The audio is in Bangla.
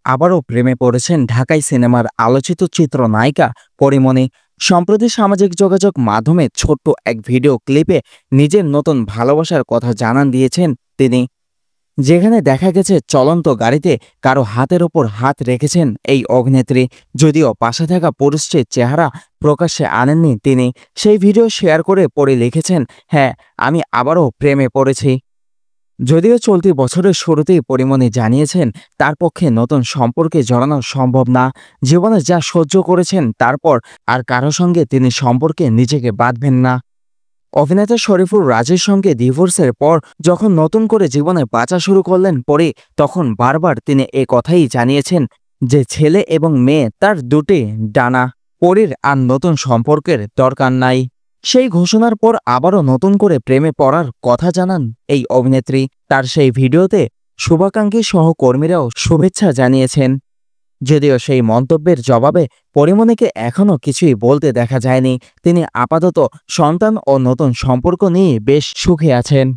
আবারও প্রেমে পড়েছেন ঢাকাই সিনেমার আলোচিত চিত্রনায়িকা পরীমনি। সম্প্রতি সামাজিক যোগাযোগ মাধ্যমে ছোট্ট এক ভিডিও ক্লিপে নিজের নতুন ভালোবাসার কথা জানান দিয়েছেন তিনি, যেখানে দেখা গেছে চলন্ত গাড়িতে কারো হাতের ওপর হাত রেখেছেন এই অভিনেত্রী। যদিও পাশে থাকা পুরুষটির চেহারা প্রকাশ্যে আনেননি তিনি। সেই ভিডিও শেয়ার করে পরে লিখেছেন, হ্যাঁ, আমি আবারও প্রেমে পড়েছি। যদিও চলতি বছরের শুরুতেই পরীমনি জানিয়েছেন তার পক্ষে নতুন সম্পর্কে জড়ানো সম্ভব না। জীবনে যা সহ্য করেছেন তারপর আর কারো সঙ্গে তিনি সম্পর্কে নিজেকে বাঁধবেন না। অভিনেতা শরীফুর রাজের সঙ্গে ডিভোর্সের পর যখন নতুন করে জীবনে বাঁচা শুরু করলেন পরে, তখন বারবার তিনি এ কথাই জানিয়েছেন যে ছেলে এবং মেয়ে তার দুটি ডানা। পরীর আর নতুন সম্পর্কের দরকার নাই। সেই ঘোষণার পর আবারও নতুন করে প্রেমে পড়ার কথা জানান এই অভিনেত্রী। তার সেই ভিডিওতে শুভাকাঙ্ক্ষী সহকর্মীরাও শুভেচ্ছা জানিয়েছেন। যদিও সেই মন্তব্যের জবাবে পরীমনিকে এখনও কিছুই বলতে দেখা যায়নি। তিনি আপাতত সন্তান ও নতুন সম্পর্ক নিয়ে বেশ সুখে আছেন।